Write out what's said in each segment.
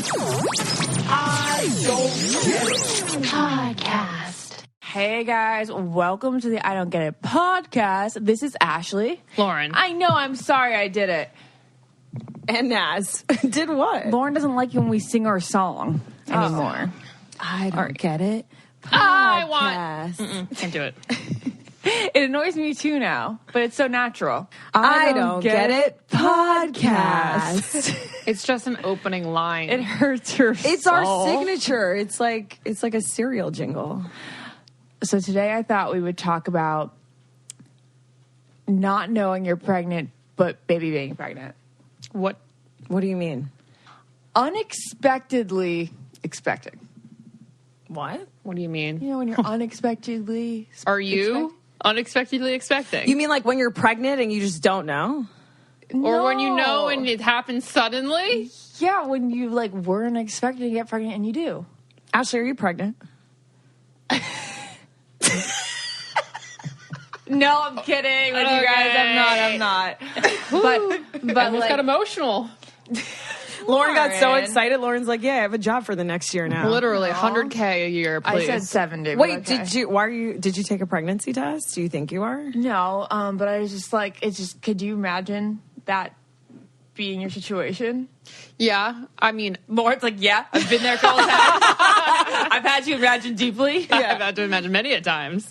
I don't get it. Podcast. Hey guys, welcome to the I Don't Get It podcast. This is Ashley. Lauren. I know, I'm sorry I did it. And Naz. Did what? Lauren doesn't like when we sing our song anymore. I don't get it. I Podcast. Can't do it. It annoys me too now, but it's so natural. I don't get it. Podcast. It's just an opening line. It hurts her It's soul. our signature. It's like a cereal jingle. So today I thought we would talk about not knowing you're pregnant, but baby being pregnant. What? What do you mean? Unexpectedly expecting. What? What do you mean? You know, when you're unexpectedly... Are you unexpectedly expecting? You mean like when you're pregnant and you just don't know? Or when you know and it happens suddenly? Yeah, when you weren't expecting to get pregnant and you do. Ashley, are you pregnant? No, I'm kidding with you guys. I'm not. But Almost got emotional. Lauren got so Lauren. excited. Lauren's like, yeah, I have a job for the next year now. Literally $100K a year, I please. said 70. Wait, but okay. did you take a pregnancy test? Do you think you are? No, but I was just could you imagine that being your situation? Yeah, I mean, Lauren's like, yeah, I've been there a couple times. I've had you imagine deeply. I've had to imagine many a times.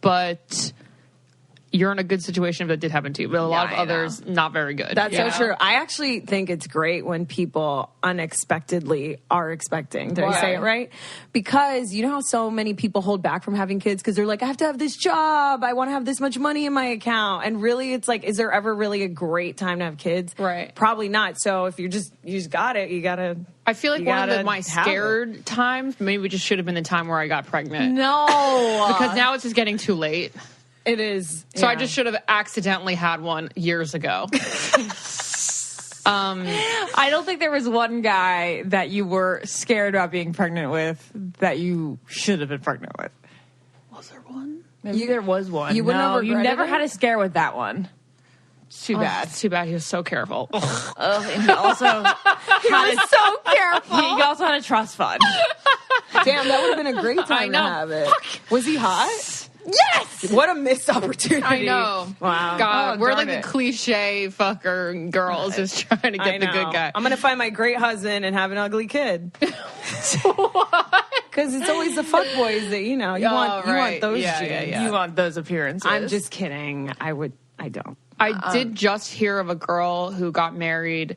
But you're in a good situation if that did happen to you. But a lot of I know. others, not very good. That's you so know? true. I actually think it's great when people unexpectedly are expecting. Did I say it right? Because you know how so many people hold back from having kids because they're like, I have to have this job. I want to have this much money in my account. And really, it's like, is there ever really a great time to have kids? Right. Probably not. So if you just got it, you got to... I feel like You one of gotta my have scared times maybe just should have been the time where I got pregnant. No. Because now it's just getting too late. It is. So I just should have accidentally had one years ago. I don't think there was one guy that you were scared about being pregnant with that you should have been pregnant with. Was there one? Maybe there was one. You wouldn't have you regretted never it? had a scare with that one. It's too bad. It's too bad he was so careful. And he also He was so careful. he also had a trust fund. Damn, that would have been a great time to know. have it. Was he hot? Yes. What a missed opportunity. I know. Wow. God, Oh, we're darn like it. the cliche fucker girls just trying to I get the know. good guy. I'm going to find my great husband and have an ugly kid. Because it's always the fuck boys that, you want those Yeah, genes. yeah, yeah. You want those appearances. I'm just kidding. I don't. I did just hear of a girl who got married,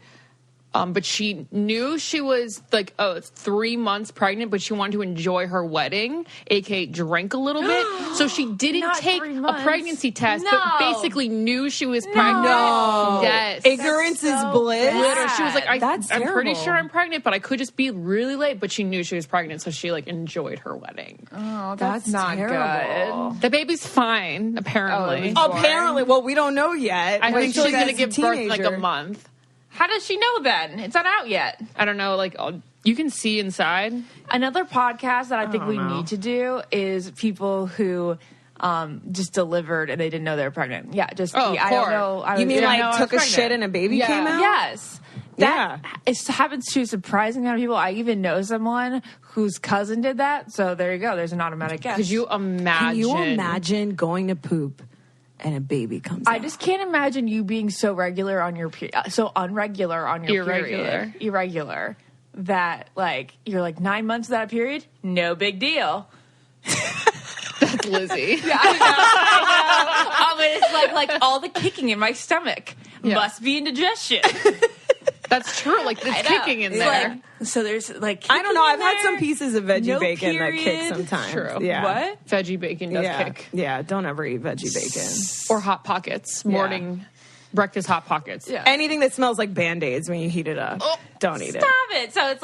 but she knew she was 3 months pregnant, but she wanted to enjoy her wedding, aka drink a little bit. So she didn't Not take 3 a months. pregnancy test, No. but basically knew she was pregnant. No. Yes. Ignorance is so bliss. bad. Literally, she was like, That's I'm pretty terrible. sure I'm pregnant, but I could just be really late. But she knew she was pregnant, so she enjoyed her wedding. Oh, That's not terrible. good. The baby's fine, apparently. Oh, Apparently, well, we don't know yet. I Wait think till she's going to he's give birth in like a month. How does she know then? It's not out yet. I don't know, you can see inside. Another podcast that I think we know. need to do is people who just delivered and they didn't know they were pregnant. Yeah, just Oh, I core. don't know. You mean I like know I was took a pregnant. shit and a baby Yeah. came out? Yes. Yeah. It happens to a surprising amount of people. I even know someone whose cousin did that. So there you go. There's an automatic guess. Could you imagine? Can you imagine going to poop and a baby comes out? I just can't imagine you being so regular on your so unregular on your Irregular. period. Irregular. That you're 9 months without a period, no big deal. That's Lizzie. I mean, it's like all the kicking in my stomach must be indigestion. That's true. It's I know. kicking in It's there. So there's I don't know. kicking I've in had there. some pieces of veggie No bacon that kick period. sometimes. True. Yeah. What? Veggie bacon does Yeah. kick. Yeah. Don't ever eat veggie bacon. Or Hot Pockets. Morning breakfast Hot Pockets. Yeah. Anything that smells like Band-Aids when you heat it up. Don't eat it. Stop it. So it's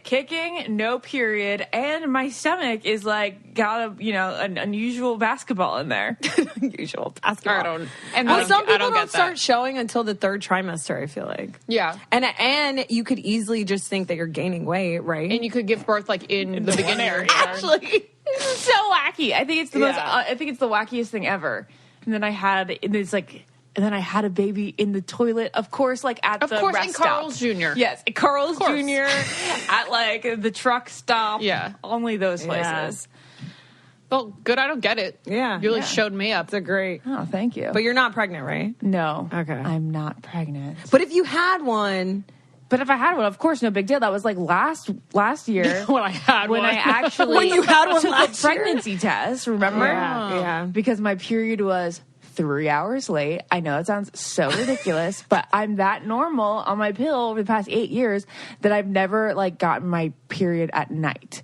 kicking, no period, and my stomach is got an unusual basketball in there. Usual basketball. I don't. And Well, like, some I people don't don't get start that. showing until the third trimester, I feel like. Yeah. And you could easily just think that you're gaining weight, right? And you could give birth in the beginning. Actually, this is so wacky. I think it's the most. Yeah. I think it's the wackiest thing ever. And then I had it's And then I had a baby in the toilet, of course, like at the rest in stop. Carl's Jr. Yes, Carl's Jr. at like the truck stop. Yeah. Only those places. Yeah. Well, good. I don't get it. Yeah. You really showed me up. It's a great. Oh, thank you. But you're not pregnant, right? No. Okay. I'm not pregnant. But if you had one, But if I had one, of course, no big deal. That was like last year when I had when one. I actually When you had one took last a pregnancy test. Remember? Yeah. Because my period was 3 hours late. I know it sounds so ridiculous, but I'm that normal on my pill over the past 8 years that I've never like gotten my period at night.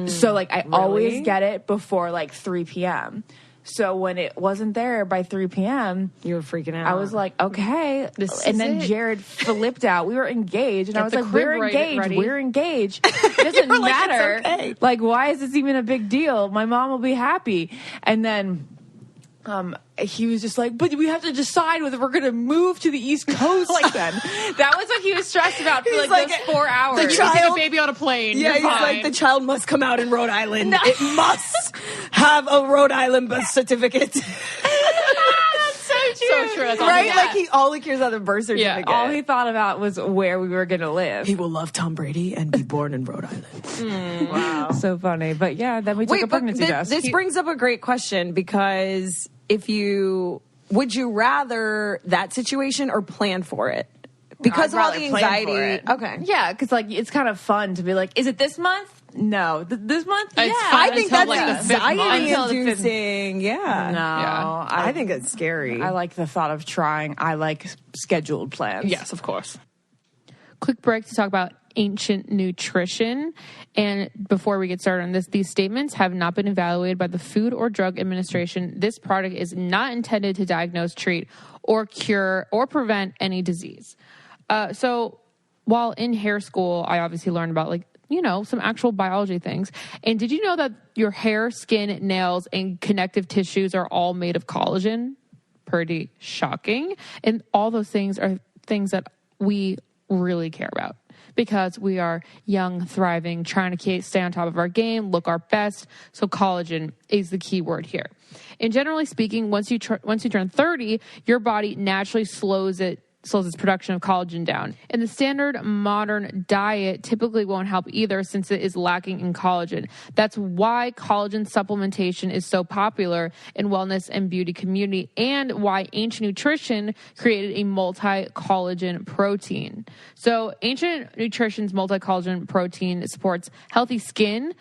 So like I always get it before like 3 p.m. So when it wasn't there by 3 p.m., you were freaking out. I was like, okay. And then Jared flipped out. We were engaged. And I was the like, crib we're engaged. ready. We're engaged. It doesn't like, matter. "It's okay." Like, why is this even a big deal? My mom will be happy. And then he was just like, but we have to decide whether we're going to move to the East Coast. Like then. That was what he was stressed about for He's like like, those 4 hours. the Take child- a baby on a plane. Yeah, You're he's fine. like, the child must come out in Rhode Island. It must have a Rhode Island birth certificate. So true. That's all Right? he Like all he cares about the birth certificate. All he thought about was where we were going to live. He will love Tom Brady and be born in Rhode Island. Wow. So funny. But yeah, then we took a but pregnancy test. this brings up a great question, because would you rather that situation or plan for it? Because of all rather the plan anxiety. for it. Okay. Yeah, because like it's kind of fun to be like, is it this month? No, this month. It's Yeah, fun I think until, that's like, the fifth month. anxiety Until the fifth- inducing. Yeah. No, Yeah. I think it's scary. I like the thought of trying. I like scheduled plans. Yes, of course. Quick break to talk about ancient nutrition. And before we get started on this, these statements have not been evaluated by the Food or Drug Administration. This product is not intended to diagnose, treat, or cure, or prevent any disease. So while in hair school, I obviously learned about some actual biology things. And did you know that your hair, skin, nails, and connective tissues are all made of collagen? Pretty shocking. And all those things are things that we really care about because we are young, thriving, trying to stay on top of our game, look our best. So collagen is the key word here. And generally speaking, once you turn 30, your body naturally slows its production of collagen down. And the standard modern diet typically won't help either, since it is lacking in collagen. That's why collagen supplementation is so popular in wellness and beauty community, and why Ancient Nutrition created a multi-collagen protein. So Ancient Nutrition's multi-collagen protein supports healthy skin,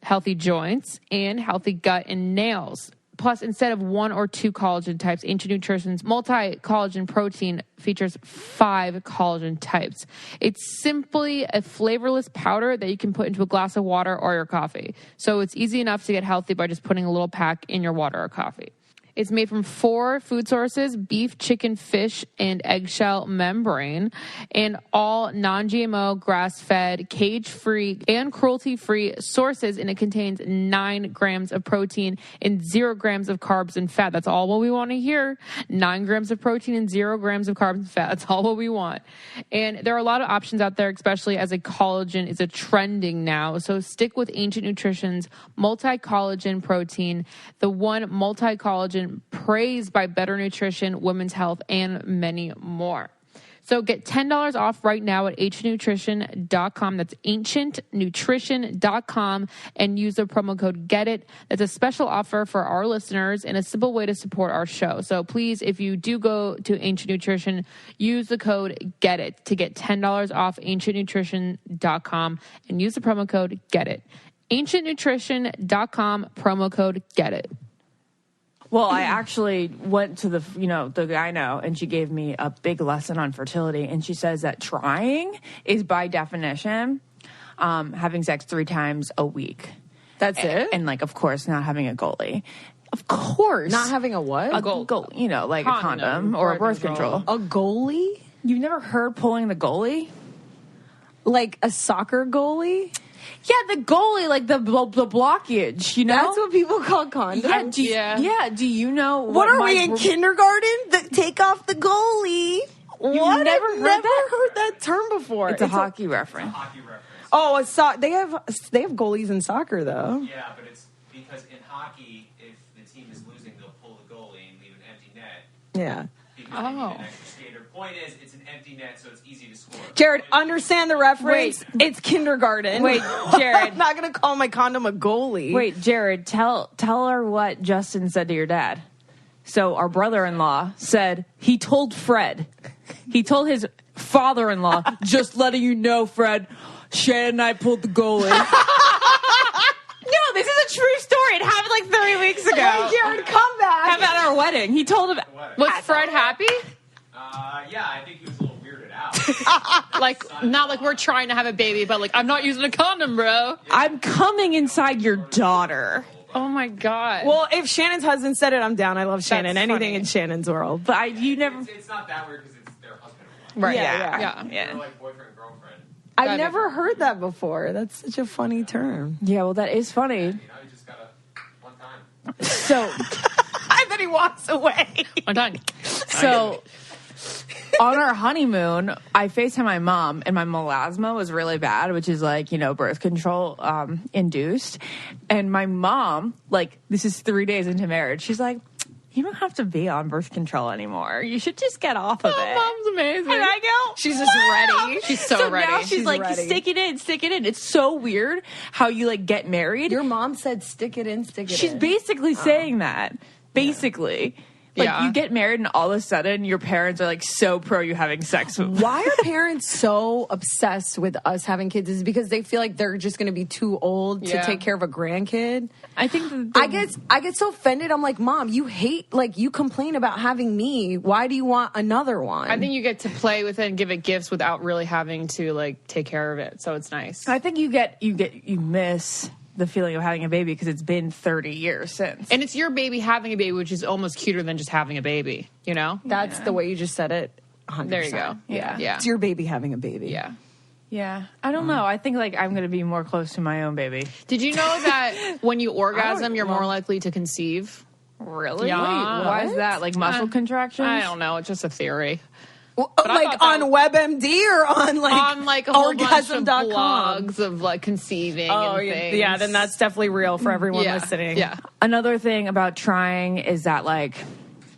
healthy joints, and healthy gut and nails. Plus, instead of 1 or 2 collagen types, Ancient Nutrition's multi-collagen protein features 5 collagen types. It's simply a flavorless powder that you can put into a glass of water or your coffee. So it's easy enough to get healthy by just putting a little pack in your water or coffee. It's made from 4 food sources: beef, chicken, fish, and eggshell membrane, and all non-GMO, grass-fed, cage-free, and cruelty-free sources, and it contains 9 grams of protein and 0 grams of carbs and fat. That's all what we want to hear. 9 grams of protein and 0 grams of carbs and fat. That's all what we want. And there are a lot of options out there, especially as a collagen is a trending now. So stick with Ancient Nutrition's multi-collagen protein, the one multi-collagen praised by Better Nutrition, Women's Health, and many more. So get $10 off right now at ancientnutrition.com. That's ancientnutrition.com, and use the promo code GETIT. That's a special offer for our listeners and a simple way to support our show. So please, if you do go to Ancient Nutrition, use the code GETIT to get $10 off ancientnutrition.com and use the promo code GETIT. ancientnutrition.com, promo code GETIT. Well, I actually went to the gyno, and she gave me a big lesson on fertility. And she says that trying is by definition having sex 3 times a week. That's it? And of course, not having a goalie. Of course. Not having a what? a goalie, like a condom or a birth control. A goalie? You've never heard pulling the goalie? Like a soccer goalie? Yeah, the goalie, like the blockage, That's what people call condoms? Do you know What are we in kindergarten? Take off the goalie. What? never I've heard never that? heard that term before. It's a hockey reference. Oh, they have goalies in soccer though. Yeah, but it's because in hockey, if the team is losing, they'll pull the goalie and leave an empty net. Yeah. Oh. An extra skater. Point is, it's an empty net, so it's easy to score. Jared, understand the reference. It's kindergarten. Wait, Jared. I'm not going to call my condom a goalie. Wait, Jared, tell her what Justin said to your dad. So our brother-in-law said he told Fred. He told his father-in-law, just letting you know, Fred, Shannon and I pulled the goalie. No, this is a true story. It happened like 3 weeks ago. Hey, Jared, come back. How about our wedding? He told him. Was Fred happy? Yeah, I think he was a little weirded out. Like, not like we're trying to have a baby, but like, I'm not using a condom, bro. I'm coming inside your daughter. Oh my God. Well, if Shannon's husband said it, I'm down. I love Shannon. That's Anything funny. in Shannon's world. But you never. It's not that weird because it's their husband and wife. right. Yeah. They're like boyfriend and girlfriend. I've That'd be never heard that before. That's such a funny term. Yeah, well, that is funny. You just gotta one time. So, I bet he walks away. I'm done. so on our honeymoon, I FaceTime my mom, and my melasma was really bad, which is like, birth control induced. And my mom, like, this is 3 days into marriage, she's like, you don't have to be on birth control anymore. You should just get off of it. Mom's amazing. And I go, She's just ready. She's so ready. Now she's like, ready. stick it in, stick it in. It's so weird how you like get married. Your mom said, stick it in, stick it She's in. basically saying that. Basically. Like, Yeah. you get married and all of a sudden your parents are like so pro you having sex with. Why are parents so obsessed with us having kids? Is it because they feel like they're just going to be too old to Yeah. take care of a grandkid? I think I get so offended. I'm like, Mom, you hate, like, you complain about having me. Why do you want another one? I think you get to play with it and give it gifts without really having to like take care of it. So it's nice. I think you miss the feeling of having a baby because it's been 30 years since. And it's your baby having a baby, which is almost cuter than just having a baby, you know? That's the way you just said it. 100%. There you go. Yeah. Yeah. It's your baby having a baby. Yeah. Yeah. I don't know. I think like I'm going to be more close to my own baby. Did you know that when you orgasm, you're more likely to conceive? Really? Yeah. Wait, why is what? that? Like muscle contractions? I don't know. It's just a theory. Well, I like thought on WebMD or on like On like a whole bunch of orgasm.com? blogs of like conceiving Oh, and yeah, things. yeah, then that's definitely real for everyone yeah. listening. Yeah. Another thing about trying is that like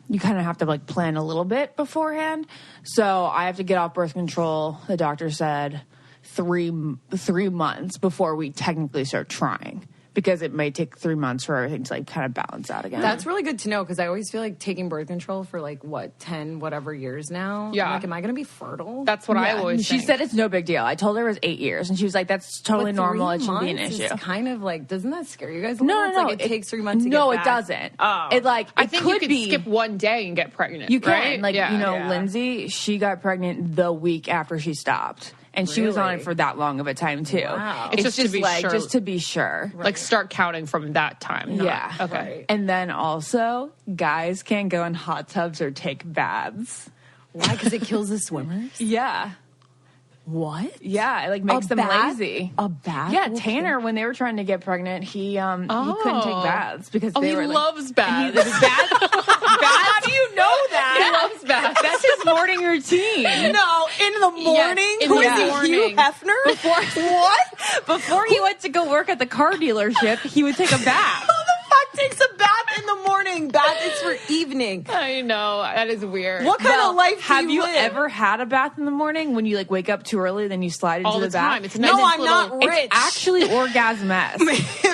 you kind of have to like plan a little bit beforehand. So I have to get off birth control. The doctor said 3 months before we technically start trying, because it may take 3 months for everything to like kind of balance out again. That's really good to know because I always feel like taking birth control for like 10 whatever years now. Yeah. I'm like, am I going to be fertile? That's what I Yeah. always She think. said it's no big deal. I told her it was 8 years, and she was like, "That's totally But normal. 3 It shouldn't be an months issue." is kind of like, doesn't that scare you guys? A No, little? no, It's no. like it takes 3 months to no, get it back. doesn't. Oh. It like I it think could you could be. skip one day and get pregnant. You can, right? like, Yeah. Lindsay, she got pregnant the week after she stopped, and she was on Really? it for that long of a time too. Wow. It's Just to be like sure. just to be sure. Like start counting from that time. not- Yeah. Okay. Right. And then also, guys can't go in hot tubs or take baths. Why? Because it kills the swimmers? Yeah. What? Yeah, it like makes them bath? lazy. A bath? Yeah, will Tanner, when they were trying to get pregnant, he couldn't take baths because Oh, they he were like, loves baths. How do you know He that? loves baths. That's his morning routine. No, in the morning? in Who the is he, morning. Hugh Hefner? What? Before he went to go work at the car dealership, he would take a bath. Who the fuck takes a bath in the morning? Bath is for evening. I know. That is weird. What kind of life do Have you live? ever had a bath in the morning when you like wake up too early, then you slide into All the bath? time. It's a No, nice I'm little- not rich. It's actually orgasm-esque.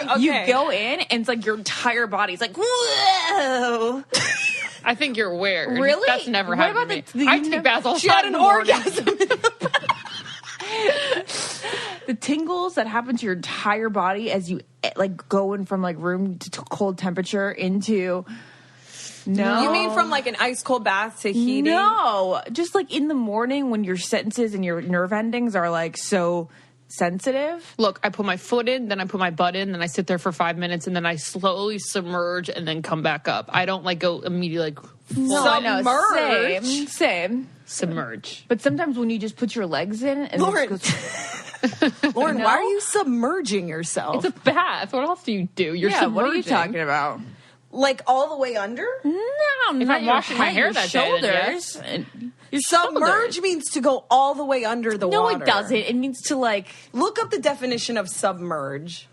Okay. You go in and it's like your entire body's like, whoa. I think you're weird. Really? That's never What happened about to me. the- I you take never- baths all the She time had in an the morning. orgasm. The tingles that happen to your entire body as you like going from like room to cold temperature into no. You mean from like an ice cold bath to heating? No, just like in the morning when your senses and your nerve endings are like so sensitive. Look, I put my foot in, then I put my butt in, then I sit there for 5 minutes, and then I slowly submerge and then come back up. I don't like go immediately like No, I know. Submerge. Same. submerge. But sometimes when you just put your legs in and Lauren. it goes, Lauren, No. why are you submerging yourself? It's a bath. What else do you do? You're yeah, what are you submerging. talking about? like all the way under? No, If not I'm your washing my head, hair your that day, then shoulders. And your Submerge shoulders. means to go all the way under the No, water. it doesn't. It means to like. Look up the definition of submerge.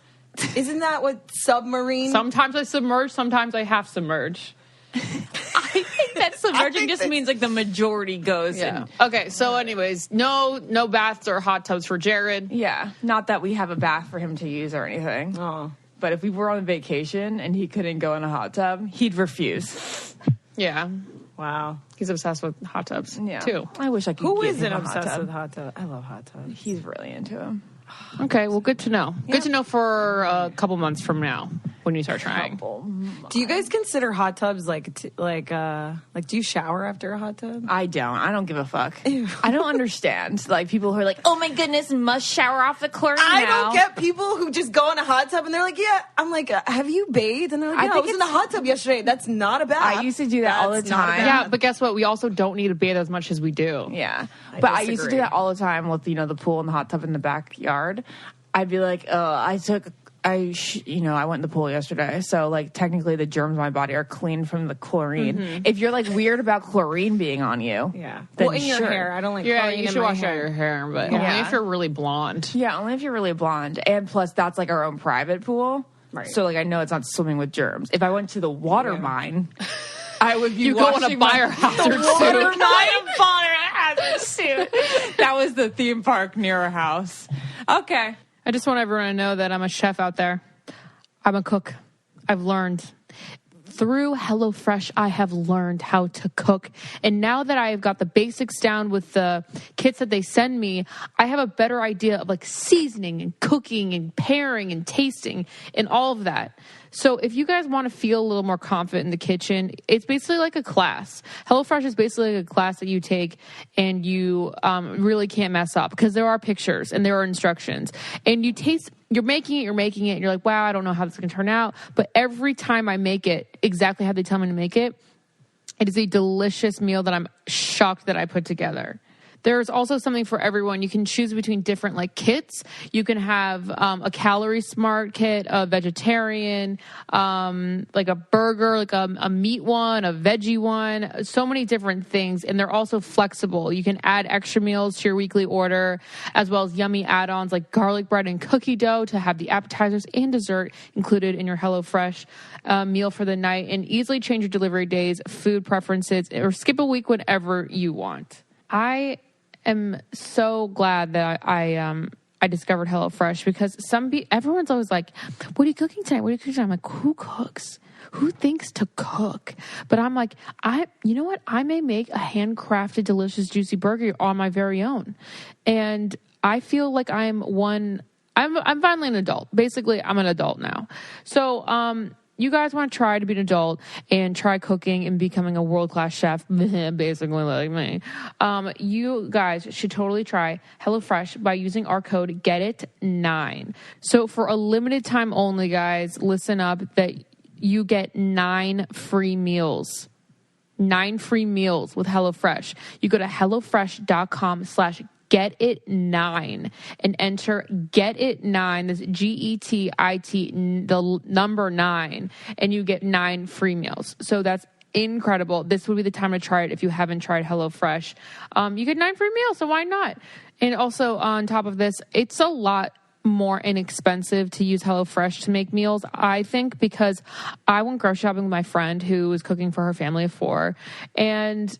Isn't that what submarine? Sometimes I submerge, sometimes I half submerge. I think that submerging just means like the majority goes. Yeah. And, Okay. So, anyways, no baths or hot tubs for Jared. yeah. Not that we have a bath for him to use or anything. Oh. But if we were on vacation and he couldn't go in a hot tub, he'd refuse. Yeah. Wow. He's obsessed with hot tubs, Yeah. too. I wish I could Who get isn't him a hot obsessed tub. with hot tub? I love hot tubs. He's really into him. Okay, well, good to know. Good to know for a couple months from now when you start trying. Do you guys consider hot tubs like do you shower after a hot tub? I don't. I don't give a fuck. I don't understand. Like people who are like, "Oh my goodness, must shower off the chlorine." I now. don't get people who just go in a hot tub and they're like, "Yeah." I'm like, "Have you bathed?" And they're like, I "Yeah, I think was in the hot tub yesterday." That's not a bath. I used to do that all the That's not a time. bath. Yeah, but guess what? We also don't need to bathe as much as we do. Yeah, but I used to disagree. do that all the time with the pool and the hot tub in the backyard. I'd be like, I went in the pool yesterday, so like technically the germs in my body are clean from the chlorine. If you're like weird about chlorine being on you, Yeah. then Well, in your sure. hair, I don't like. Yeah, chlorine you in should my wash out hair. your hair, but Yeah. only if you're really blonde. Yeah, only if you're really blonde, and plus that's like our own private pool, Right. so like I know it's not swimming with germs. If I went to the water mine, I would be. You go in a washing my- biohazard Water suit. mine biohazard suit. That was the theme park near our house. Okay. I just want everyone to know that I'm a chef out there. I'm a cook. I've learned. Through HelloFresh, I have learned how to cook. And now that I've got the basics down with the kits that they send me, I have a better idea of like seasoning and cooking and pairing and tasting and all of that. So if you guys want to feel a little more confident in the kitchen, it's basically like a class. HelloFresh is basically like a class that you take and you really can't mess up because there are pictures and there are instructions. And you taste, you're making it, and you're like, wow, I don't know how this is going to turn out. But every time I make it exactly how they tell me to make it, it is a delicious meal that I'm shocked that I put together. There's also something for everyone. You can choose between different like kits. You can have a calorie smart kit, a vegetarian, like a burger, like a meat one, a veggie one, so many different things. And they're also flexible. You can add extra meals to your weekly order, as well as yummy add-ons like garlic bread and cookie dough to have the appetizers and dessert included in your HelloFresh meal for the night, and easily change your delivery days, food preferences, or skip a week whenever you want. I am so glad that I discovered HelloFresh because everyone's always like, "What are you cooking tonight? What are you cooking tonight?" I'm like, who cooks? Who thinks to cook? But I'm like, you know what? I may make a handcrafted, delicious, juicy burger on my very own, and I feel like I'm finally an adult. Basically, I'm an adult now. So, you guys want to try to be an adult and try cooking and becoming a world-class chef, basically like me, you guys should totally try HelloFresh by using our code GETIT9. So for a limited time only, guys, listen up, that you get 9 free meals. 9 free meals with HelloFresh. You go to HelloFresh.com/GetIt9 and enter GetIt9. That's GETIT, the number 9, and you get 9 free meals. So that's incredible. This would be the time to try it if you haven't tried HelloFresh. You get 9 free meals, so why not? And also on top of this, it's a lot more inexpensive to use HelloFresh to make meals, I think, because I went grocery shopping with my friend who was cooking for her family of 4, and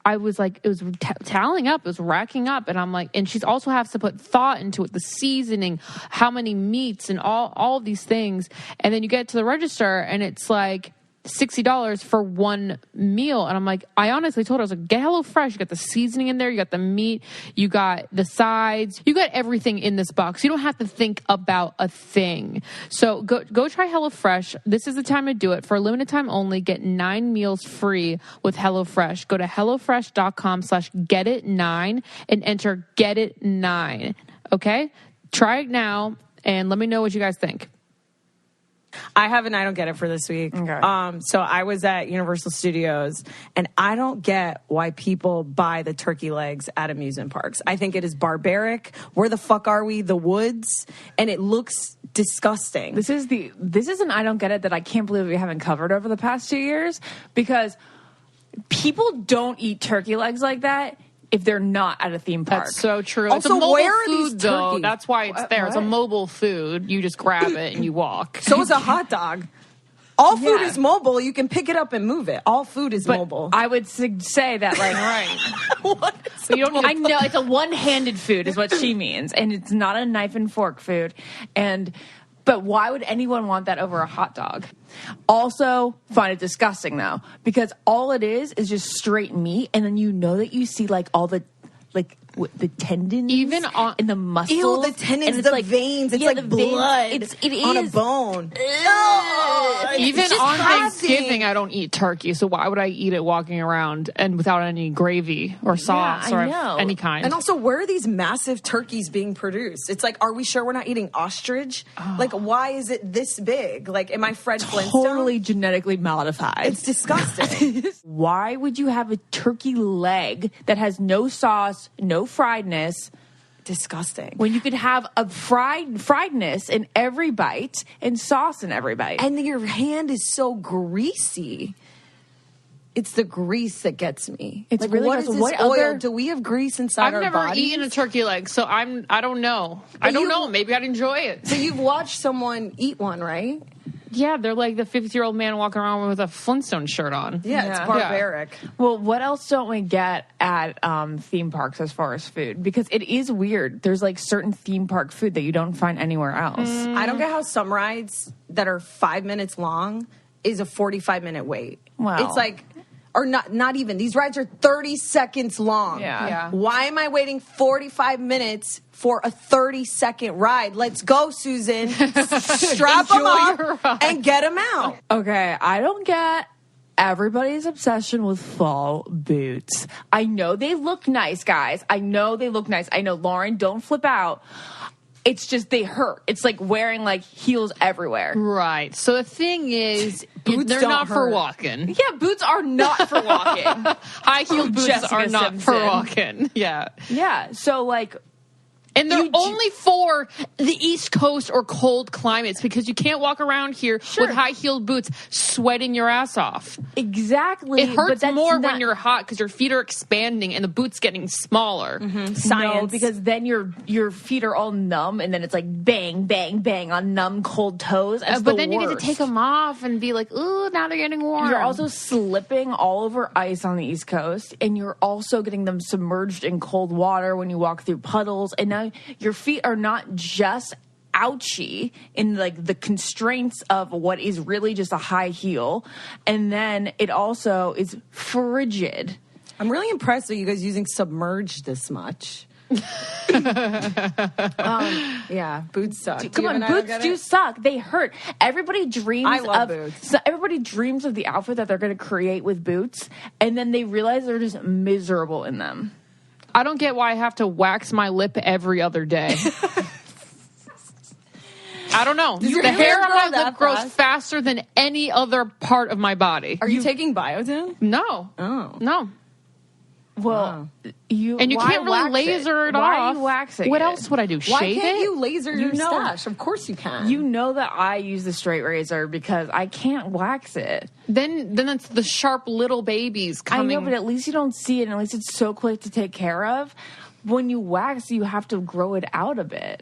I was like, it was tallying up, it was racking up, and I'm like, and she's also has to put thought into it, the seasoning, how many meats, and all of these things, and then you get to the register, and it's like $60 for one meal. And I'm like, I honestly told her, I was like, get HelloFresh. You got the seasoning in there. You got the meat. You got the sides. You got everything in this box. You don't have to think about a thing. So go try HelloFresh. This is the time to do it. For a limited time only, get 9 meals free with HelloFresh. Go to HelloFresh.com/GetIt9 and enter GetIt9. Okay? Try it now and let me know what you guys think. I have an I don't get it for this week. Okay. So I was at Universal Studios, and I don't get why people buy the turkey legs at amusement parks. I think it is barbaric. Where the fuck are we? The woods? And it looks disgusting. This is an I don't get it that I can't believe we haven't covered over the past 2 years, because people don't eat turkey legs like that if they're not at a theme park. That's so true. Also, It's a mobile where are food, these though. turkeys? That's why it's there. It's a What? mobile food. You just grab it and you walk. So is a hot dog. All food Yeah. is mobile. You can pick it up and move it. All food is But mobile. I would say that, like, Right. I know it's a one-handed food is what she means, and it's not a knife and fork food. But why would anyone want that over a hot dog? Also, find it disgusting though, because all it is just straight meat, and then you know that you see like all the the tendons, Even on- and the muscles, Ew, the tendons, and it's the veins. It's like the veins. blood It on a is. bone. Even just on disgusting. Thanksgiving, I don't eat turkey, so why would I eat it walking around and without any gravy or sauce I or know. any kind? And also, where are these massive turkeys being produced? It's like, are we sure we're not eating ostrich? Like, why is it this big? Like, am I Fred Flintstone? Totally genetically modified. It's disgusting. Why would you have a turkey leg that has no sauce, no friedness, Disgusting. when you could have a friedness in every bite and sauce in every bite? And your hand is so greasy. It's the grease that gets me. It's really what gross. is this What oil? other- Do we have grease inside I've our never bodies? eaten a turkey leg, so I don't know. I don't know. Maybe I'd enjoy it. So you've watched someone eat one, right? Yeah, they're like the 50-year-old man walking around with a Flintstone shirt on. Yeah, it's Yeah. barbaric. Well, what else don't we get at theme parks as far as food? Because it is weird. There's like certain theme park food that you don't find anywhere else. I don't get how some rides that are 5 minutes long is a 45-minute wait. Wow. It's like, or not even. These rides are 30 seconds long. Yeah. Why am I waiting 45 minutes for a 30-second ride? Let's go, Susan. Strap them Enjoy your up ride. and get them out. Okay, I don't get everybody's obsession with fall boots. I know they look nice, guys. I know they look nice. I know, Lauren, don't flip out. It's just they hurt. It's like wearing like heels everywhere. Right. So the thing is, Boots they're don't not for hurt. walking. Yeah, boots are not for walking. High-heeled boots Jessica are not for Simpson. walking. Yeah. Yeah, so like And they're You- only for the East Coast or cold climates because you can't walk around here with high-heeled boots sweating your ass off. exactly. It but hurts that's more not- when you're hot because your feet are expanding and the boot's getting smaller. No, Science. because then your feet are all numb, and then it's like bang, bang, bang on numb, cold toes. It's But the then you get to worst. take them off and be like, ooh, now they're getting warm. You're also slipping all over ice on the East Coast, and you're also getting them submerged in cold water when you walk through puddles. And now your feet are not just ouchy in like the constraints of what is really just a high heel, and then it also is frigid. I'm really impressed with you guys using submerged this much. Yeah, boots suck. Come on, boots do suck. They hurt. Everybody dreams I love of boots. So everybody dreams of the outfit that they're going to create with boots, and then they realize they're just miserable in them. I don't get why I have to wax my lip every other day. I don't know. your The hair hair on grow my that lip grows fast? faster than any other part of my body. Are you taking Biotin? No. Oh. No. Well, you And you why can't really wax laser it Why off. are you waxing What it? else would I do? Why Shave can't it? you laser your know- stash? Of course you can. You know that I use the straight razor because I can't wax it. Then it's the sharp little babies coming. I know, but at least you don't see it, and at least it's so quick to take care of. When you wax, you have to grow it out a bit.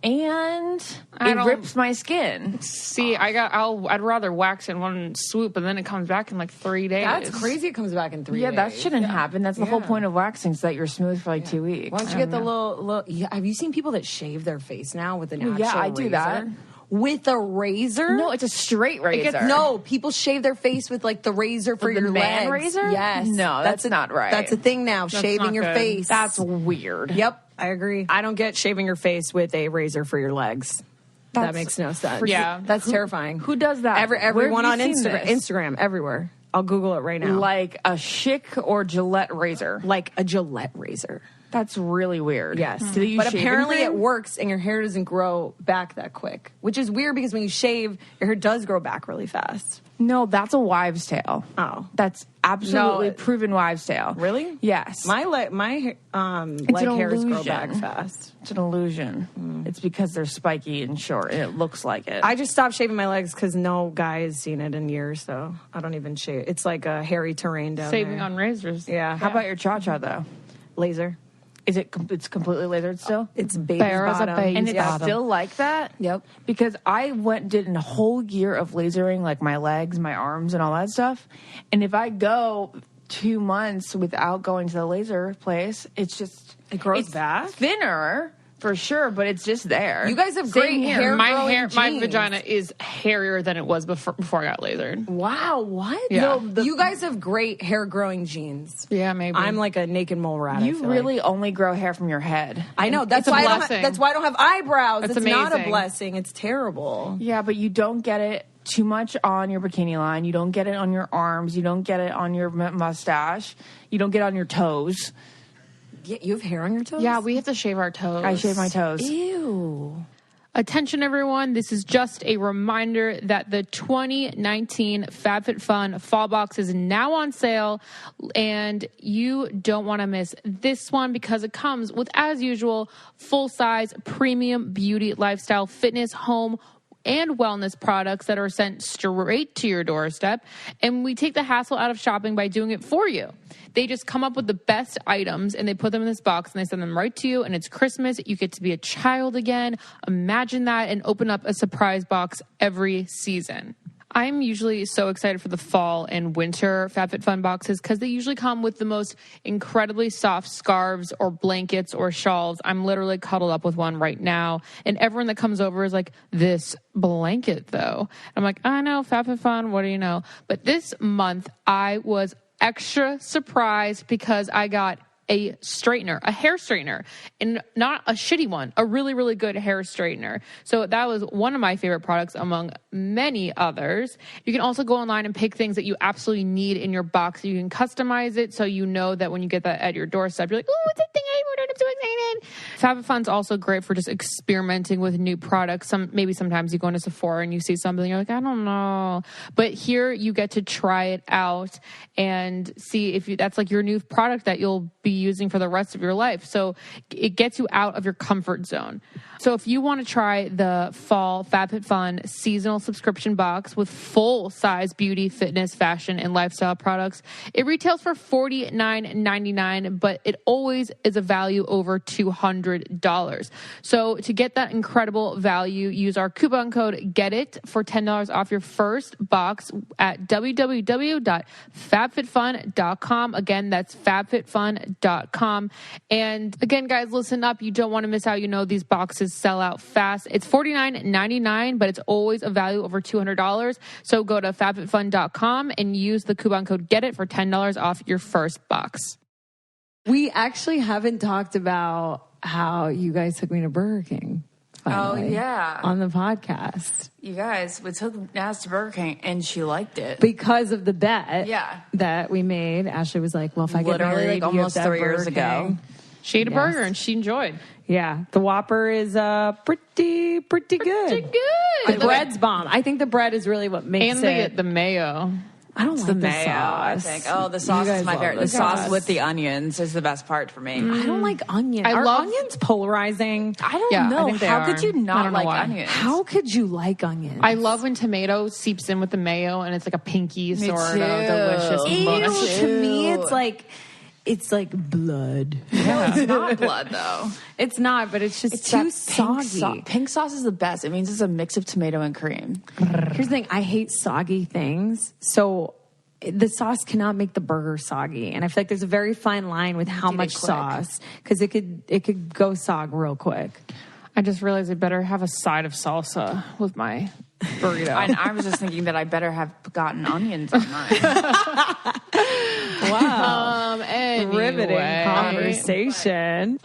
And I it don't- rips my skin. See, I'd rather wax in one swoop, and then it comes back in like 3 days. That's crazy. It comes back in 3 Yeah, days. that shouldn't happen. That's the whole Yeah. point of waxing, so that you're smooth for like 2 weeks. Why don't you get the little? Yeah, have you seen people that shave their face now with an actual Yeah, I do razor? that. With a razor? No, it's a straight razor. No, people shave their face with like the razor for the your man legs. razor? Yes. No, that's not right. That's a thing now. Shaving not your good. face. That's weird. Yep, I agree. I don't get shaving your face with a razor for your legs. That That's makes no sense. Yeah. That's terrifying. Who does that? Everyone Where on have you seen Instagram. this? Instagram, everywhere. I'll Google it right now. Like a Schick or Gillette razor. Like a Gillette razor. That's really weird. Yes. Do they use But shaving apparently cream? it works and your hair doesn't grow back that quick, which is weird because when you shave, your hair does grow back really fast. No, that's a wives' tale. Oh. That's absolutely No, proven wives' tale. Really? Yes. My leg leg an hairs grow illusion. back fast. It's an illusion. It's because they're spiky and short, and it looks like it. I just stopped shaving my legs because no guy has seen it in years, so I don't even shave. It's like a hairy terrain down saving there. on razors. Yeah. How about your cha-cha, though? laser? It's completely lasered still? It's baby Bare as a bottom. baby. And it's bottom. still like that? Yep. Because I did a whole year of lasering, like my legs, my arms, and all that stuff. And if I go 2 months without going to the laser place, it grows it's back? thinner for sure, but it's just there. You guys have Same great here. hair. My growing my jeans. vagina is hairier than it was before I got lasered. Wow, what? Yeah. No, you guys have great hair growing genes. Yeah, maybe. I'm like a naked mole rat. I You feel really like. only grow hair from your head. I know. That's It's a why blessing. that's why I don't have eyebrows. That's It's not a amazing. blessing. It's terrible. Yeah, but you don't get it too much on your bikini line. You don't get it on your arms. You don't get it on your mustache. You don't get it on your toes. Yeah, you have hair on your toes? Yeah, we have to shave our toes. I shave my toes. Ew. Attention, everyone. This is just a reminder that the 2019 FabFitFun Fall Box is now on sale, and you don't want to miss this one because it comes with, as usual, full-size premium beauty, lifestyle, fitness, home, and wellness products that are sent straight to your doorstep. And we take the hassle out of shopping by doing it for you. They just come up with the best items and they put them in this box and they send them right to you. And it's Christmas. You get to be a child again. Imagine that and open up a surprise box every season. I'm usually so excited for the fall and winter FabFitFun boxes because they usually come with the most incredibly soft scarves or blankets or shawls. I'm literally cuddled up with one right now. And everyone that comes over is like, this blanket though. I'm like, I know, FabFitFun, what do you know? But this month I was extra surprised because I got a straightener, a hair straightener, and not a shitty one, a really, really good hair straightener. So that was one of my favorite products among many others. You can also go online and pick things that you absolutely need in your box. You can customize it so you know that when you get that at your doorstep, you're like, oh, what's that thing I ordered? I'm so excited. FabFitFun's also great for just experimenting with new products. Maybe sometimes you go into Sephora and you see something, you're like, I don't know. But here you get to try it out and see if that's like your new product that you'll be using for the rest of your life. So it gets you out of your comfort zone. So if you want to try the fall FabFitFun seasonal subscription box with full-size beauty, fitness, fashion, and lifestyle products, it retails for $49.99, but it always is a value over $200. So to get that incredible value, use our coupon code GETIT for $10 off your first box at www.fabfitfun.com. Again, that's fabfitfun.com. And again, guys, listen up. You don't want to miss out. You know, these boxes sell out fast. It's $49.99, but it's always a value over $200. So go to fabfitfun.com and use the coupon code GETIT for $10 off your first box. We actually haven't talked about how you guys took me to Burger King. Finally, Oh, yeah. on the podcast. You guys, we took Naz to Burger King and she liked it. Because of the bet Yeah. that we made. Ashley was like, well, if I get Literally, married, like, you almost have to have 3 years Burger ago. King. She ate a burger and she enjoyed. Yeah, the Whopper is pretty good. Pretty good. The bread's bomb. I think the bread is really what makes And they it. get the mayo. I don't like the the mayo, I sauce. think. Oh, the sauce You is guys my love favorite. the The sauce sauce. with the onions is the best part for me. I don't like onions. I Are love- onions polarizing? I don't Yeah, I know. think they How are. could you I don't not know like why. onions? How could you like onions? I love when tomato seeps in with the mayo and it's like a pinky Me sort too. of delicious Ew, mush. to me, it's like blood. No, it's not blood though. It's not, but it's just too soggy. Pink sauce is the best. It means it's a mix of tomato and cream. Here's the thing: I hate soggy things, so the sauce cannot make the burger soggy. And I feel like there's a very fine line with how Eat it much quick. sauce, because it could go sog real quick. I just realized I better have a side of salsa with my burrito. And I was just thinking that I better have gotten onions on mine. Wow, Anyway. riveting conversation.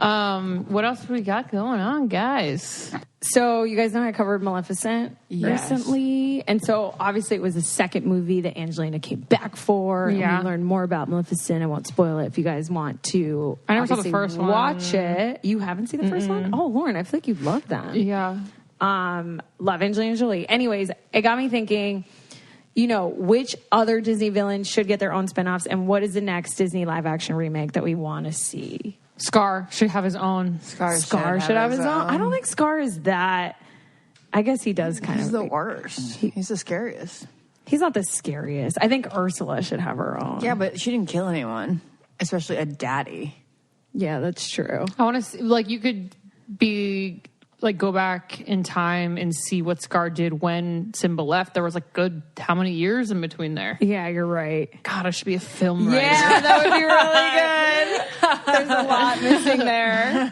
What else we got going on, guys? So you guys know I covered Maleficent Yes. recently, and so obviously it was the second movie that Angelina came back for. Yeah. And we learned more about Maleficent. I won't spoil it if you guys want to. I never saw the obviously first one. Watch it. You haven't seen the first one? Oh, Lauren, I feel like you'd love that. Yeah. Love Angelina Jolie. Anyways, it got me thinking, you know, which other Disney villains should get their own spinoffs, and what is the next Disney live action remake that we want to see? Scar should have his own. Scar should have his own. I don't think Scar is that. I guess he does kind He's of. the worst. He's the scariest. He's not the scariest. I think Ursula should have her own. Yeah, but she didn't kill anyone, especially a daddy. Yeah, that's true. I want to see, like, you could be like go back in time and see what Scar did when Simba left. There was like good how many years in between there? Yeah, you're right. God, I should be a film writer. Yeah, that would be really good. There's a lot missing there.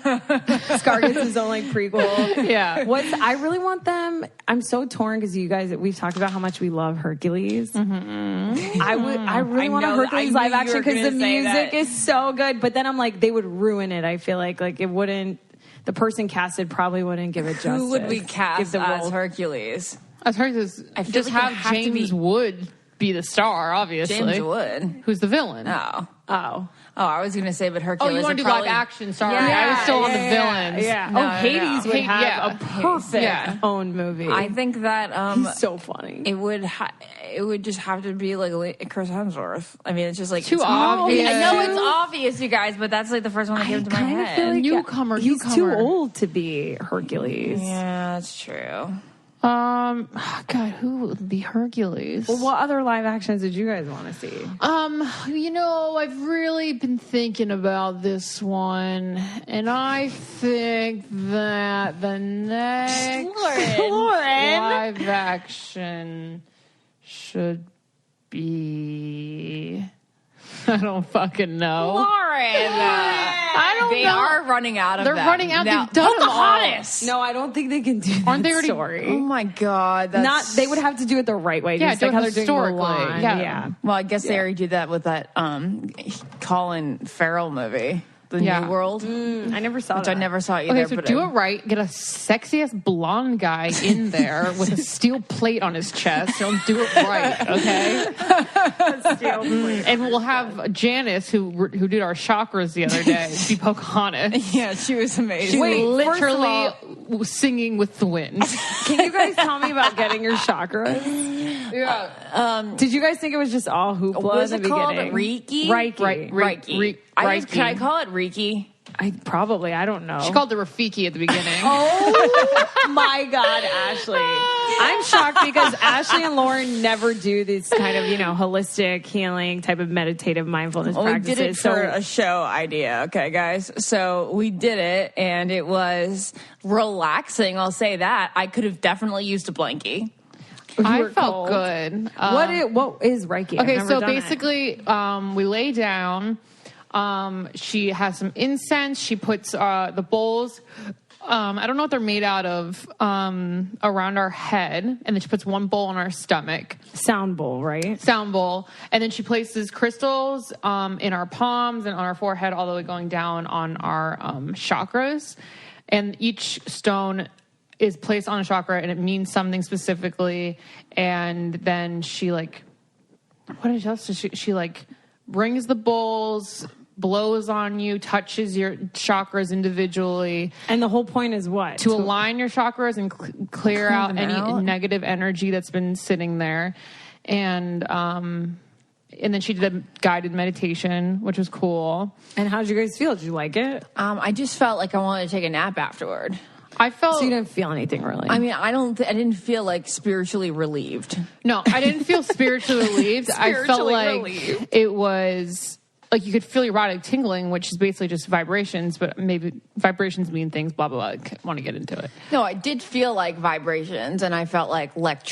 Scar gets his own like prequel. Yeah. I really want them. I'm so torn because you guys, we've talked about how much we love Hercules. Mm-hmm. I really want a Hercules live action because the music is so good. But then I'm like, they would ruin it. I feel like it wouldn't. The person casted probably wouldn't give it justice. Who would we cast as Hercules? As Hercules, I feel just like have James Wood be the star, obviously. James Wood. Who's the villain? Oh, I was going to say, but Hercules. Oh, you want to do live action? Sorry, Yeah, I was still on the yeah, villains. Yeah. No, Hades would have a perfect own movie. I think that he's so funny. It would just have to be like Chris Hemsworth. I mean, it's just like too obvious. I know it's obvious, you guys, but that's like the first one that came to my head. Feel like newcomer. He's too old to be Hercules. Yeah, that's true. God, who would be Hercules? Well, what other live actions did you guys want to see? I've really been thinking about this one, and I think that the next live action should be. I don't fucking know. Lauren. I don't know. They are running out of They're them. running out. Now, They've done them all. hottest. No, I don't think they can do that. Aren't they already? Story. Oh my god, that's They would have to do it the right way. Yeah, just like how they're doing historically. Mulan. Yeah. Well, I guess they already did that with that Colin Farrell movie, The New World, I never saw which that. I never saw either. Okay, so but do it right. Get a sexy ass blonde guy in there with a steel plate on his chest. Don't do it right, okay? And we'll have Janice, who did our chakras the other day, be Pocahontas. Yeah, she was amazing. She's Wait, literally singing with the wind. Can you guys tell me about getting your chakras? Yeah. Did you guys think it was just all hoopla Was in it the called beginning? Reiki? Reiki. Can I call it Reiki? I don't know. She called it Rafiki at the beginning. Oh my God, Ashley. I'm shocked because Ashley and Lauren never do this kind of, holistic healing type of meditative mindfulness practices. We did it for a show idea, okay, guys? So we did it, and it was relaxing, I'll say that. I could have definitely used a blankie. I felt good. What is Reiki? Okay, so basically, we lay down. She has some incense. She puts the bowls. I don't know what they're made out of, around our head, and then she puts one bowl on our stomach. Sound bowl, right? Sound bowl. And then she places crystals in our palms and on our forehead, all the way going down on our chakras. And each stone is placed on a chakra, and it means something specifically. And then she what else does she brings the bowls, blows on you, touches your chakras individually. And the whole point is what? To align your chakras and clear out any negative energy that's been sitting there. And then she did a guided meditation, which was cool. And how did you guys feel? Did you like it? I just felt like I wanted to take a nap afterward. I felt... So you didn't feel anything really? I mean, I didn't feel like spiritually relieved. No, I didn't feel spiritually relieved. I felt like relieved. It was... Like, you could feel erotic tingling, which is basically just vibrations, but maybe vibrations mean things, blah, blah, blah. I want to get into it. No, I did feel like vibrations, and I felt like what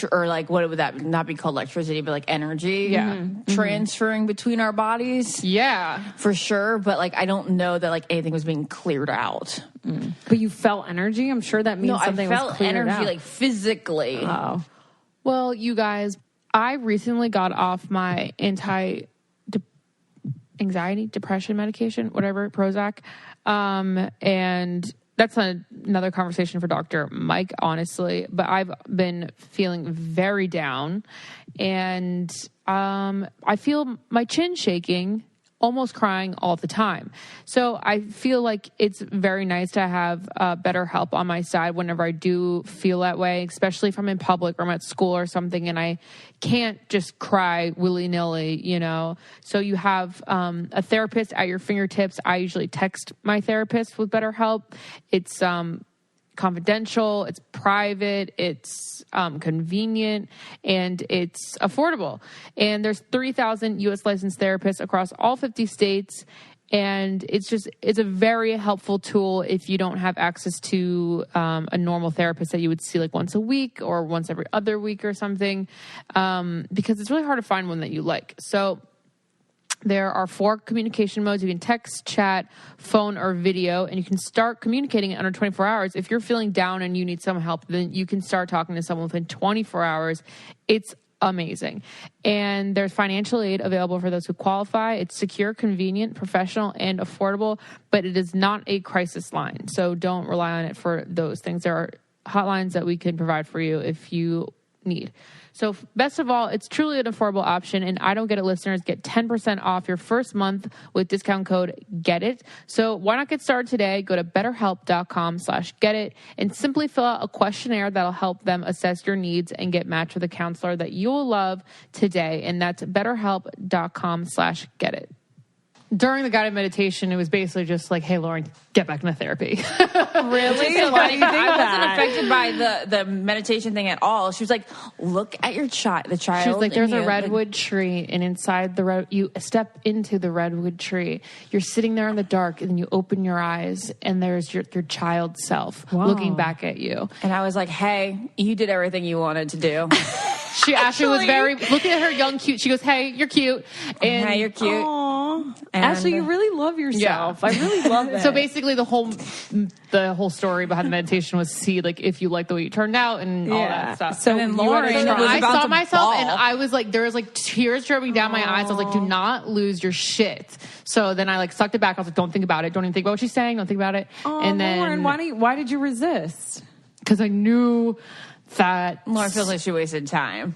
would that not be called electricity, but like energy transferring between our bodies. Yeah. For sure, but I don't know that anything was being cleared out. But you felt energy? I'm sure that means something I felt was cleared energy out. Physically. Oh. Well, you guys, I recently got off my anxiety, depression medication, whatever, Prozac. And that's another conversation for Dr. Mike, honestly. But I've been feeling very down. And I feel my chin shaking, almost crying all the time. So I feel like it's very nice to have better help on my side whenever I do feel that way, especially if I'm in public or I'm at school or something and I can't just cry willy-nilly, So you have a therapist at your fingertips. I usually text my therapist with BetterHelp. It's confidential, it's private, it's convenient, and it's affordable. And there's 3,000 U.S. licensed therapists across all 50 states. And it's a very helpful tool if you don't have access to a normal therapist that you would see like once a week or once every other week or something, because it's really hard to find one that you like. So there are 4 communication modes. You can text, chat, phone, or video, and you can start communicating in under 24 hours. If you're feeling down and you need some help, then you can start talking to someone within 24 hours. It's amazing. And there's financial aid available for those who qualify. It's secure, convenient, professional, and affordable, but it is not a crisis line. So don't rely on it for those things. There are hotlines that we can provide for you if you need. So best of all, it's truly an affordable option, and I Don't Get It listeners get 10% off your first month with discount code GETIT. So why not get started today? Go to betterhelp.com/getit and simply fill out a questionnaire that'll help them assess your needs and get matched with a counselor that you'll love today. And that's betterhelp.com/getit. During the guided meditation, it was basically just like, hey, Lauren, get back into therapy. Really? Why do you think I wasn't that? affected by the meditation thing at all. She was like, look at the child. She was like, there's in a you. redwood tree, and inside you step into the redwood tree. You're sitting there in the dark, and then you open your eyes, and there's your child self looking back at you. And I was like, hey, you did everything you wanted to do. She actually was very, looking at her young cute, she goes, hey, you're cute. And hey, you're cute. Aww. And Ashley, you really love yourself. I really love it. So basically the whole story behind the meditation was see like if you like the way you turned out and all that stuff. So and then you Lauren wanna try- was I about saw to myself bawl. and I was like, there was like tears dripping down my eyes. I was like, do not lose your shit. So then I like sucked it back. I was like, don't think about it. Don't even think about what she's saying. Don't think about it. And then Lauren, why did you resist? because I knew that Lauren feels like she wasted time.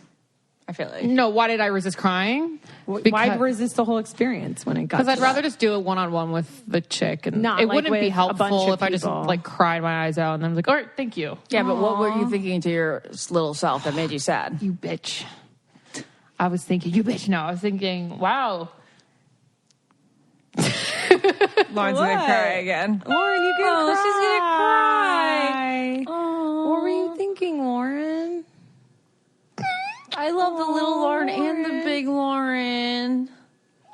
I feel like. no, why did I resist crying? Why resist the whole experience when it got? Because I'd rather just do it one-on-one with the chick, and Not it like wouldn't be with a bunch helpful of if I just people. like cried my eyes out and then I was like, all right, thank you. Yeah, but what were you thinking to your little self that made you sad? You bitch. I was thinking, you bitch. No, I was thinking, wow. Lauren's gonna cry again. Lauren, you can Oh, cry. she's gonna cry. What were you thinking, Lauren? I love the little Lauren and the big Lauren.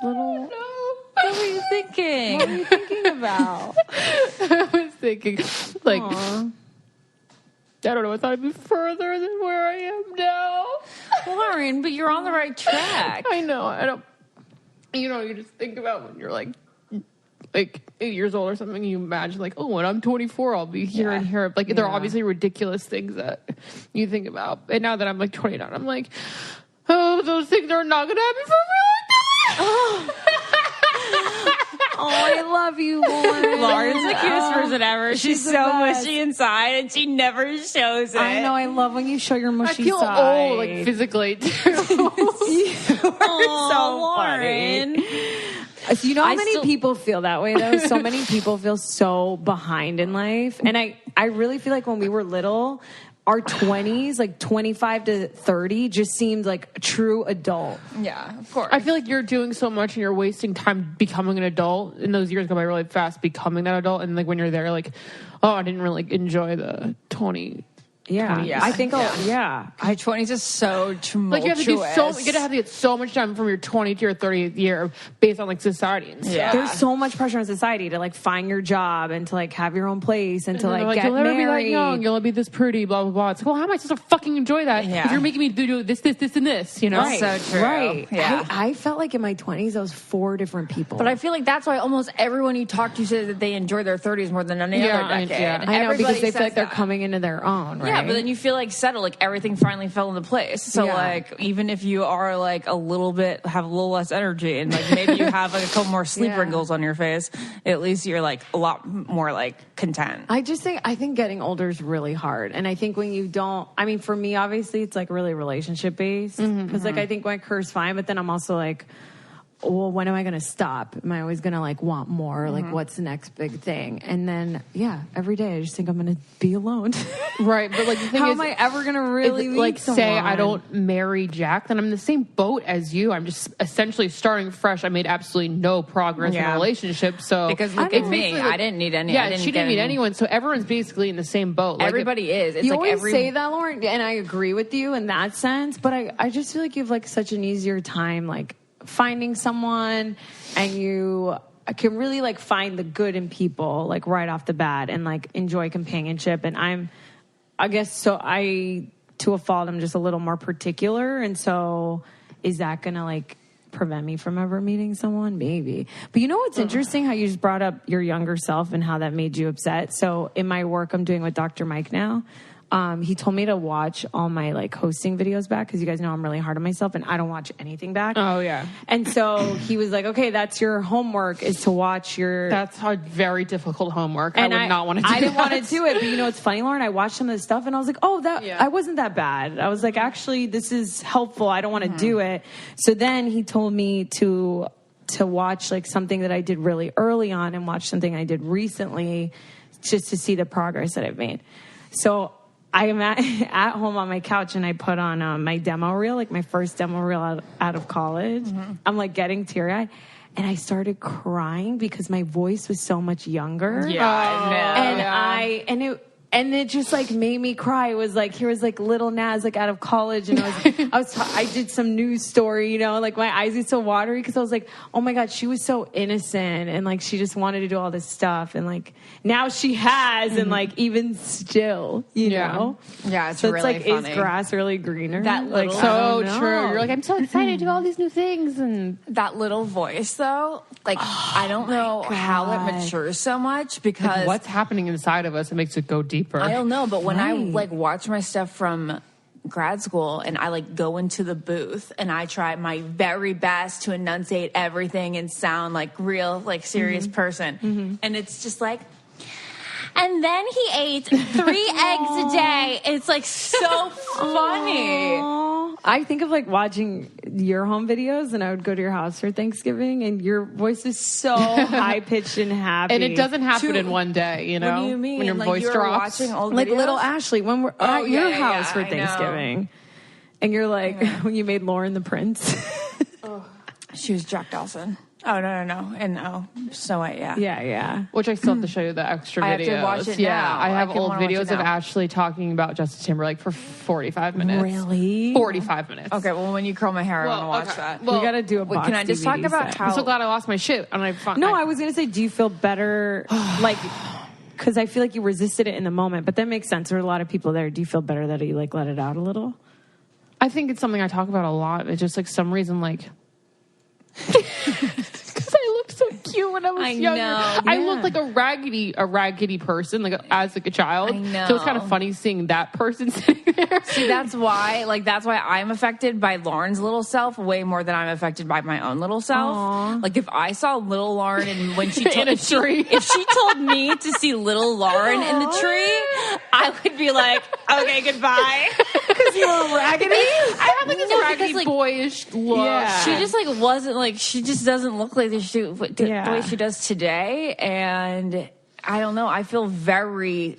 What were you thinking? What were you thinking about? I was thinking, like, I don't know. I thought I'd be further than where I am now. Lauren, but you're on the right track. I know. I don't. You know, you just think about when you're like 8 years old or something. You imagine like, oh, when I'm 24, I'll be here and here. Like, there are obviously ridiculous things that you think about. And now that I'm like 29, I'm like, oh, those things are not going to happen for a really long time. Oh, I love you, Lauren. Lauren's the cutest person ever. She's the so best. mushy inside, and she never shows it. I know. I love when you show your I mushy feel side. old, like physically too. Oh, Lauren. So you know how I many still- people feel that way though? So many people feel so behind in life. And I really feel like when we were little, our 20s, like 25 to 30, just seemed like a true adult. Yeah, of course. I feel like you're doing so much and you're wasting time becoming an adult. And those years go by really fast becoming that adult. And like when you're there, like, oh, I didn't really enjoy the 20. Yeah. Yeah. I think, Your 20s is so tumultuous. Like you have to do you have to get so much time from your 20 to your 30th year based on like society and stuff. Yeah. There's so much pressure on society to like find your job and to like have your own place and to And they're like like, get you'll never married. be that young. You'll be this pretty, blah, blah, blah. It's like, well, how am I supposed to fucking enjoy that Yeah. if you're making me do this, and this, you know? Right. So true. Right. Yeah. I felt like in my 20s, I was 4 different people. But I feel like that's why almost everyone you talk to says that they enjoy their 30s more than any Yeah, other decade. I know, because Everybody they feel says like they're that. coming into their own, right? Yeah, but then you feel like settled, like everything finally fell into place. So Yeah. like even if you are like have a little less energy and like maybe you have like a couple more sleep Yeah. wrinkles on your face, at least you're like a lot more like content. I think getting older is really hard. And I think when you don't, I mean, for me, obviously, it's like really relationship based. Because like I think my career's fine, but then I'm also like, well, when am I going to stop? Am I always going to like want more? Like, what's the next big thing? And then, every day I just think I'm going to be alone. Right, but like the thing How is, am I ever going to really if, meet like someone? say I don't marry Jack, then I'm in the same boat as you. I'm just essentially starting fresh. I made absolutely no progress in Yeah. a relationship. So Because look it's at me, basically like- I didn't need any. Yeah, I didn't she get didn't meet any- anyone. So everyone's basically in the same boat. Like, Everybody is. It's You like always every say that, Lauren, and I agree with you in that sense. But I just feel like you have like such an easier time like finding someone, and you I can really like find the good in people like right off the bat and like enjoy companionship. And I guess so to a fault, I'm just a little more particular. And so is that going to like prevent me from ever meeting someone? Maybe. But you know what's interesting? How you just brought up your younger self and how that made you upset. So in my work I'm doing with Dr. Mike now, he told me to watch all my like hosting videos back because you guys know I'm really hard on myself and I don't watch anything back. Oh yeah. And so he was like, okay, that's your homework is to watch your. That's a very difficult homework. And I would not want to do I didn't that. want to do it, but you know what's funny, Lauren? I watched some of the stuff and I was like, oh, I wasn't that bad. I was like, actually, this is helpful. I don't want to do it. So then he told me to watch like something that I did really early on and watch something I did recently just to see the progress that I've made. So I am at home on my couch and I put on my demo reel, like my first demo reel out of college. I'm like getting teary-eyed. And I started crying because my voice was so much younger. Yeah, I know. And it just like made me cry. It was like, here was like little Naz like out of college, and I did some news story, you know, like my eyes get so watery because I was like, oh my God, she was so innocent and like she just wanted to do all this stuff, and like now she has, and like even still, you know, yeah, it's so really it's like, funny. is grass really greener? That like little- So true. You're like, I'm so excited to do all these new things, and That little voice, though, like I don't know how it matures so much because what's happening inside of us, it makes it go deeper. I don't know, but when I Right. like watch my stuff from grad school and I like go into the booth and I try my very best to enunciate everything and sound like real, like serious person, and it's just like. And then he ate 3 eggs a day. It's like so funny. Aww. I think of like watching your home videos, and I would go to your house for Thanksgiving, and your voice is so high pitched and happy. And it doesn't happen in one day, you know? What do you mean? When your like voice you were drops. watching old like videos? little Ashley when we're at your yeah, house for I know. Thanksgiving, and you're like when you made Lauren the Prince. She was Jack Dawson. Oh no, and no, Snow White. Yeah. Yeah. Which I still have to show you the extra videos. I have to watch it yeah, now. I have I kinda old wanna watch videos it of now. Ashley talking about Justin Timberlake for 45 minutes. Really? 45 minutes. Okay, well, when you curl my hair, I want to watch okay. that. Well, we got to do a Wait, box can I just talk DVD about set. how? I'm so glad I lost my shit. And No, I was gonna say, do you feel better? Like, because I feel like you resisted it in the moment, but that makes sense. There are a lot of people there. Do you feel better that you like let it out a little? I think it's something I talk about a lot. It's just like some reason, like, because I looked so cute when I was younger. know, I yeah. looked like a raggedy person, like as like a child. I know. So it's kind of funny seeing that person sitting there. See, that's why I'm affected by Lauren's little self way more than I'm affected by my own little self. Aww. Like if I saw little Lauren and when she In a tree. if she told me to see little Lauren in the tree, I would be like, okay, goodbye. Because you were raggedy. I have like this No, raggedy because, like, boyish look. Yeah. She just like wasn't like she just doesn't look like the Yeah. way she does today, and I don't know. I feel very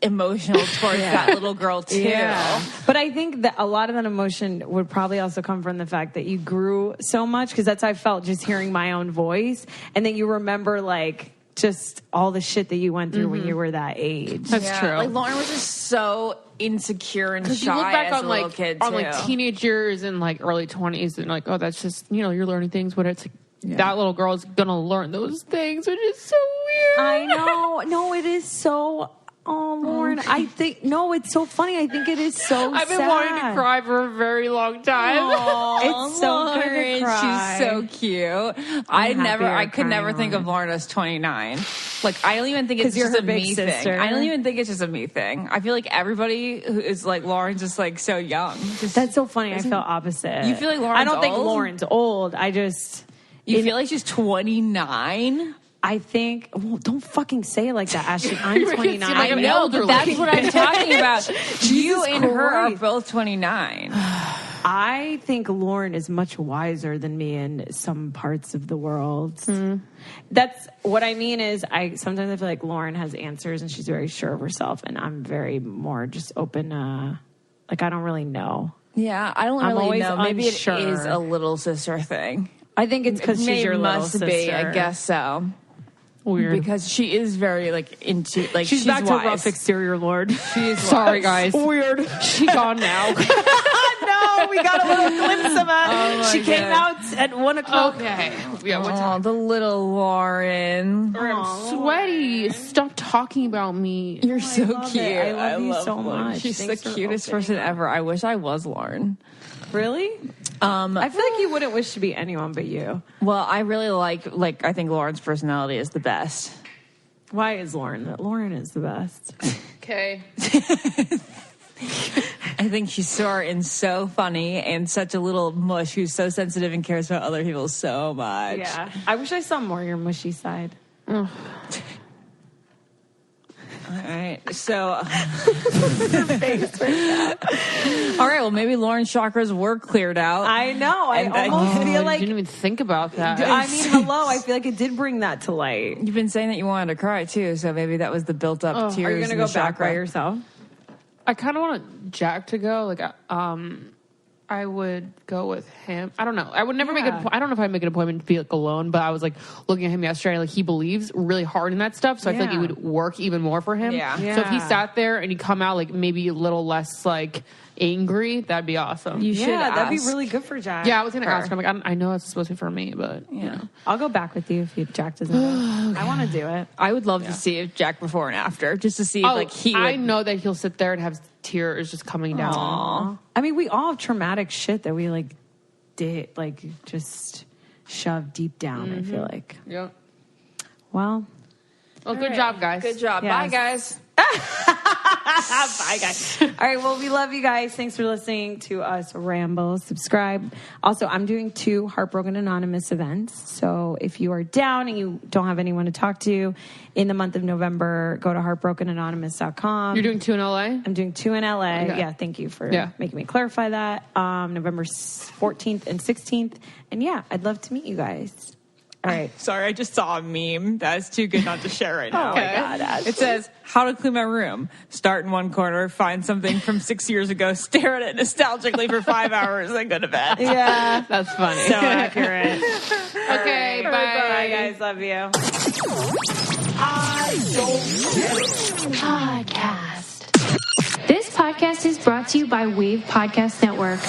emotional towards that little girl too. Yeah. But I think that a lot of that emotion would probably also come from the fact that you grew so much, because that's how I felt just hearing my own voice, and then you remember like just all the shit that you went through when you were that age. That's true. Like Lauren was just so insecure and Because you shy look back as on a little like kid on too. like teenage years and like early 20s, and like, oh, that's just, you know, you're learning things, but it's like, that little girl's gonna learn those things, which is so weird. I know. No, it is so. Oh, Lauren, I think no, it's so funny. I think it is so. I've been sad. wanting to cry for a very long time. It's so good to Lauren, cry. she's so cute. happy I you're could never crying, think of Lauren as 29. Like I don't even think it's 'Cause you're just her a big me sister. thing. I don't even think it's just a me thing. I feel like everybody who is like Lauren's just like so young. Just, That's so funny. I feel opposite. You feel like Lauren's I don't think old? Lauren's old. I just. you feel like she's 29. I think. Well, don't fucking say it like that, Ashley. I'm You're making it 29. seem like I I'm know, elderly. but that's what I'm talking about. You Jesus and her are Christ. both 29. I think Lauren is much wiser than me in some parts of the world. That's what I mean. Is sometimes I feel like Lauren has answers and she's very sure of herself, and I'm very more just open. Like I don't really know. Yeah, I don't I'm really always know. Maybe unsure. it is a little sister thing. I think it's because she's Maybe your little must sister. be. I guess so. Weird. Because she is very like into like She's back to wise. rough exterior, Lord. She is Sorry, wise. guys. Weird. She's gone now. No, Oh, we got a little glimpse of her. She came out at 1 o'clock. Okay. Yeah, what Oh, time? the little Lauren. I'm sweaty. Stop talking about me. You're so love cute. it. I love you so Lauren. much. She's Thanks the for cutest opening person up. ever. I wish I was Lauren. Really? I feel like you wouldn't wish to be anyone but you. Well, I really like I think Lauren's personality is the best. Why is Lauren? Lauren is the best. Okay. I think she's short and so funny and such a little mush who's so sensitive and cares about other people so much. Yeah. I wish I saw more of your mushy side. All right. So, all right. Well, maybe Lauren's chakras were cleared out. I know. I almost feel I like. didn't even think about that. I mean, hello. I feel like it did bring that to light. You've been saying that you wanted to cry too, so maybe that was the built-up tears. Are you going to in go the back chakra. by yourself? I kind of want Jack to go. Like, I would go with him. I don't know. I would never make it. I don't know if I'd make an appointment to be like alone, but I was like looking at him yesterday. Like he believes really hard in that stuff, so I feel like it would work even more for him. Yeah. So if he sat there and he come out like maybe a little less like angry, that'd be awesome. You should. That'd be ask. really good for Jack. Yeah, I was gonna ask him. Like, I know it's supposed to be for me, but you know. I'll go back with you if Jack doesn't. Go. I want to do it. I would love to see if Jack before and after, just to see if like he. I would- know that he'll sit there and have tears just coming down. Aww. I mean, we all have traumatic shit that we like did, like just shove deep down. I feel like. Yeah. Well, Good job, guys. Good job. Yes. Bye, guys. bye, guys. All right. Well, we love you guys. Thanks for listening to us ramble. Subscribe. Also, I'm doing 2 Heartbroken Anonymous events. So if you are down and you don't have anyone to talk to in the month of November, go to heartbrokenanonymous.com. You're doing 2 in LA? I'm doing 2 in LA. Okay. Yeah, thank you for Yeah. making me clarify that. November 14th and 16th. And yeah, I'd love to meet you guys. All right. Sorry, I just saw a meme. That's too good not to share right now. Oh my God, Ashley. It says, how to clean my room. Start in one corner, find something from 6 years ago, stare at it nostalgically for 5 hours, then go to bed. Yeah. That's funny. So accurate. Okay, bye. Bye, guys. Love you. Podcast. This podcast is brought to you by Wave Podcast Network.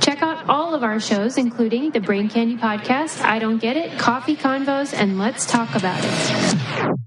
Check out all of our shows, including the Brain Candy Podcast, I Don't Get It, Coffee Convos, and Let's Talk About It.